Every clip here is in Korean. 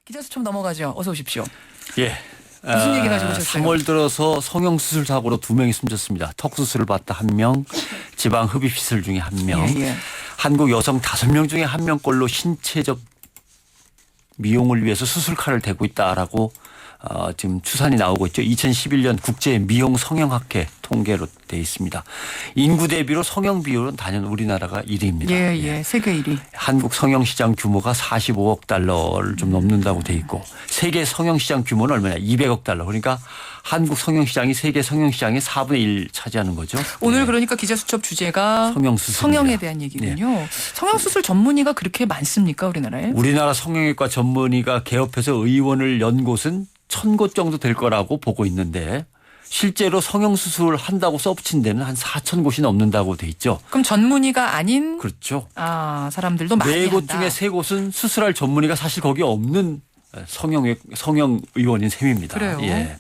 기자 수첩 넘어가죠. 어서 오십시오. 예. 무슨 얘기 가지고 오셨어요? 3월 들어서 성형수술 사고로 2명이 숨졌습니다. 턱수술을 받다 1명, 지방흡입시술 중에 1명. 예, 예. 한국 여성 5명 중에 1명꼴로 신체적 미용을 위해서 수술칼을 대고 있다라고 지금 추산이 나오고 있죠. 2011년 국제 미용 성형학회 통계로 돼 있습니다. 인구 대비로 성형 비율은 단연 우리나라가 1위입니다. 예. 세계 1위. 한국 성형시장 규모가 45억 달러를 좀 넘는다고 돼 있고 세계 성형시장 규모는 얼마냐 200억 달러. 그러니까 한국 성형시장이 세계 성형시장의 4분의 1 차지하는 거죠. 오늘 그러니까 기자 수첩 주제가 성형에 대한 얘기군요. 성형수술 전문의가 그렇게 많습니까 우리나라에? 우리나라 성형외과 전문의가 개업해서 의원을 연 곳은 1,000곳 정도 될 거라고 보고 있는데 실제로 성형수술 한다고 써붙인 데는 한 4,000곳이 넘는다고 돼 있죠. 그럼 전문의가 아닌 그렇죠. 사람들도 많이 한다. 4곳 중에 3곳은 수술할 전문의가 사실 거기 없는 성형의원인 셈입니다. 그래요. 예.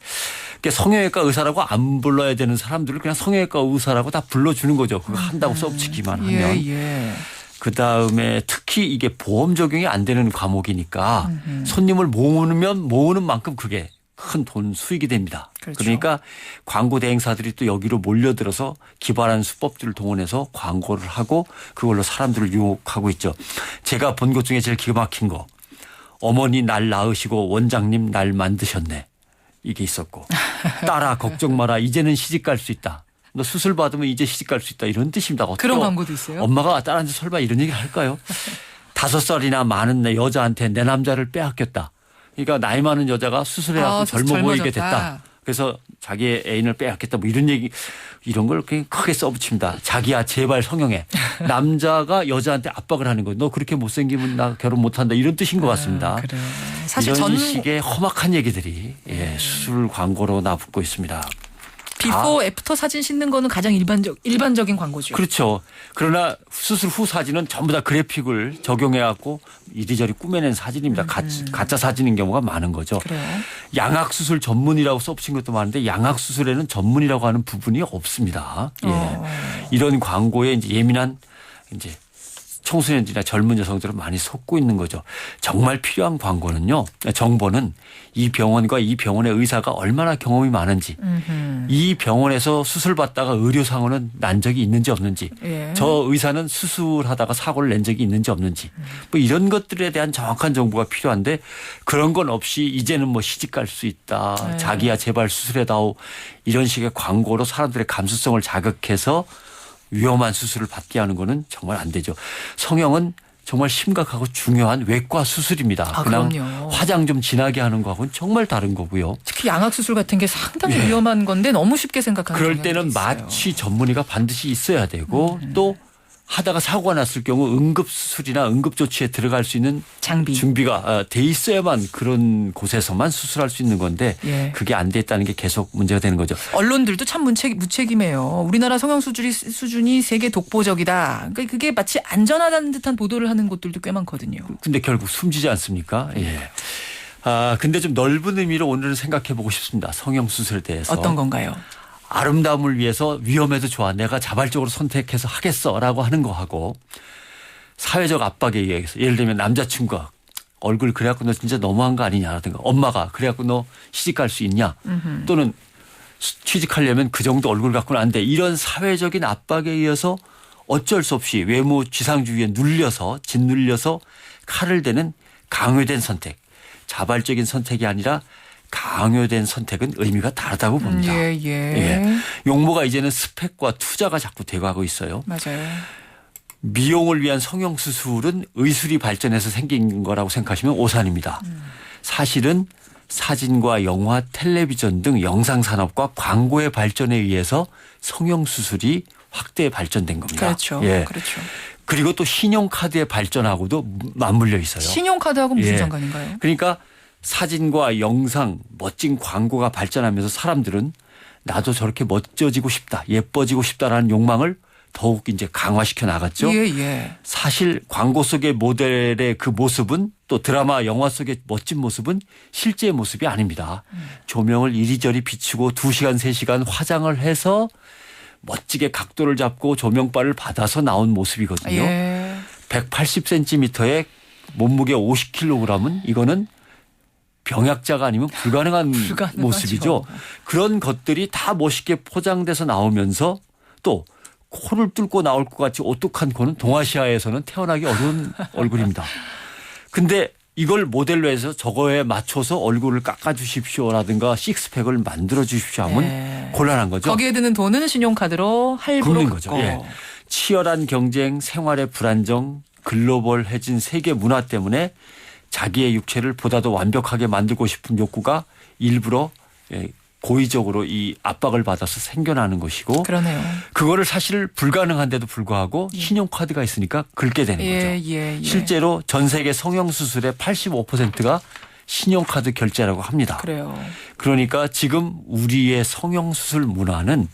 그러니까 성형외과 의사라고 안 불러야 되는 사람들을 그냥 성형외과 의사라고 다 불러주는 거죠. 그거 한다고 써붙이기만 하면. 예. 그다음에 특히 이게 보험 적용이 안 되는 과목이니까 손님을 모으는 만큼 그게 큰 돈 수익이 됩니다. 그렇죠. 그러니까 광고 대행사들이 또 여기로 몰려들어서 기발한 수법들을 동원해서 광고를 하고 그걸로 사람들을 유혹하고 있죠. 제가 본 것 중에 제일 기가 막힌 거. 어머니 날 낳으시고 원장님 날 만드셨네. 이게 있었고. 딸아 걱정 마라. 이제는 시집 갈 수 있다. 너 수술 받으면 이제 시집 갈 수 있다. 이런 뜻입니다. 그런 광고도 있어요? 엄마가 딸한테 설마 이런 얘기를 할까요? 5살이나 많은 내 여자한테 내 남자를 빼앗겼다. 그러니까 나이 많은 여자가 수술해서 젊어 보이게 됐다. 그래서 자기의 애인을 빼앗겼다. 뭐 이런 얘기 이런 걸 그냥 크게 써붙입니다. 자기야 제발 성형해. 남자가 여자한테 압박을 하는 거예요. 너 그렇게 못생기면 나 결혼 못한다. 이런 뜻인 것 같습니다. 그래. 사실 이런 식의 험악한 얘기들이 수술 광고로 나붙고 있습니다. 비포 애프터 사진 싣는 거는 가장 일반적인 광고죠. 그렇죠. 그러나 수술 후 사진은 전부 다 그래픽을 적용해 갖고 이리저리 꾸며낸 사진입니다. 가짜 사진인 경우가 많은 거죠. 그래요. 양악 수술 전문이라고 써붙인 것도 많은데 양악 수술에는 전문이라고 하는 부분이 없습니다. 예. 이런 광고에 이제 예민한 이제 청소년들이나 젊은 여성들은 많이 속고 있는 거죠. 정말 필요한 광고는요. 정보는 이 병원과 이 병원의 의사가 얼마나 경험이 많은지 이 병원에서 수술받다가 의료사고는 난 적이 있는지 없는지 저 의사는 수술하다가 사고를 낸 적이 있는지 없는지 뭐 이런 것들에 대한 정확한 정보가 필요한데 그런 건 없이 이제는 뭐 시집 갈 수 있다. 자기야 제발 수술해다오. 이런 식의 광고로 사람들의 감수성을 자극해서 위험한 수술을 받게 하는 거는 정말 안 되죠. 성형은 정말 심각하고 중요한 외과 수술입니다. 그냥 그럼요. 화장 좀 진하게 하는 거하고는 정말 다른 거고요. 특히 양악 수술 같은 게 상당히 위험한 건데 너무 쉽게 생각하는 그럴 때는 있어요. 마취 전문의가 반드시 있어야 되고 또 하다가 사고가 났을 경우 응급수술이나 응급조치에 들어갈 수 있는 준비가 돼 있어야만 그런 곳에서만 수술할 수 있는 건데 그게 안 돼 있다는 게 계속 문제가 되는 거죠. 언론들도 참 무책임해요. 우리나라 성형 수준이 세계 독보적이다. 그러니까 그게 마치 안전하다는 듯한 보도를 하는 곳들도 꽤 많거든요. 근데 결국 숨지지 않습니까? 예. 근데 좀 넓은 의미로 오늘은 생각해 보고 싶습니다. 성형수술에 대해서. 어떤 건가요? 아름다움을 위해서 위험해도 좋아. 내가 자발적으로 선택해서 하겠어라고 하는 거하고 사회적 압박에 의해서 예를 들면 남자친구가 얼굴 그래갖고 너 진짜 너무한 거 아니냐라든가 엄마가 그래갖고 너 시집 갈 수 있냐 또는 취직하려면 그 정도 얼굴 갖고는 안 돼. 이런 사회적인 압박에 의해서 어쩔 수 없이 외모 지상주의에 짓눌려서 칼을 대는 강요된 선택. 자발적인 선택이 아니라 강요된 선택은 의미가 다르다고 봅니다. 용모가 이제는 스펙과 투자가 자꾸 돼가고 있어요. 맞아요. 미용을 위한 성형수술은 의술이 발전해서 생긴 거라고 생각하시면 오산입니다. 사실은 사진과 영화, 텔레비전 등 영상산업과 광고의 발전에 의해서 성형수술이 확대 발전된 겁니다. 그렇죠. 그렇죠. 그리고 또 신용카드의 발전하고도 맞물려 있어요. 신용카드하고 무슨 상관인가요? 그러니까 사진과 영상, 멋진 광고가 발전하면서 사람들은 나도 저렇게 멋져지고 싶다, 예뻐지고 싶다라는 욕망을 더욱 이제 강화시켜 나갔죠. 사실 광고 속의 모델의 그 모습은 또 드라마, 영화 속의 멋진 모습은 실제의 모습이 아닙니다. 조명을 이리저리 비추고 2시간, 3시간 화장을 해서 멋지게 각도를 잡고 조명바를 받아서 나온 모습이거든요. 180cm의 몸무게 50kg은 이거는 병약자가 아니면 불가능한 불가능하죠. 모습이죠. 그런 것들이 다 멋있게 포장돼서 나오면서 또 코를 뚫고 나올 것 같이 오똑한 코는 동아시아에서는 태어나기 어려운 얼굴입니다. 근데 이걸 모델로 해서 저거에 맞춰서 얼굴을 깎아주십시오라든가 식스팩을 만들어주십시오 하면 네. 곤란한 거죠. 거기에 드는 돈은 신용카드로 할부로 긁는 거죠. 긁고. 예. 치열한 경쟁, 생활의 불안정, 글로벌해진 세계 문화 때문에 자기의 육체를 보다 더 완벽하게 만들고 싶은 욕구가 일부러 고의적으로 이 압박을 받아서 생겨나는 것이고 그러네요. 그거를 사실 불가능한데도 불구하고 신용카드가 있으니까 긁게 되는 거죠. 예. 실제로 전 세계 성형수술의 85%가 신용카드 결제라고 합니다. 그래요. 그러니까 지금 우리의 성형수술 문화는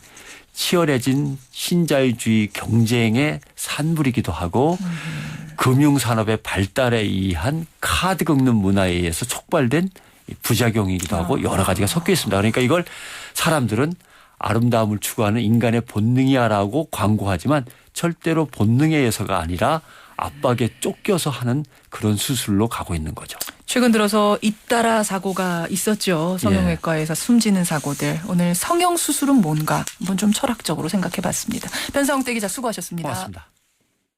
치열해진 신자유주의 경쟁의 산물이기도 하고 금융산업의 발달에 의한 카드 긁는 문화에 의해서 촉발된 부작용이기도 하고 여러 가지가 섞여 있습니다. 그러니까 이걸 사람들은 아름다움을 추구하는 인간의 본능이야라고 광고하지만 절대로 본능에 의해서가 아니라 압박에 쫓겨서 하는 그런 수술로 가고 있는 거죠. 최근 들어서 잇따라 사고가 있었죠. 성형외과에서 숨지는 사고들. 오늘 성형수술은 뭔가 한번 좀 철학적으로 생각해 봤습니다. 변상태 기자 수고하셨습니다. 고맙습니다.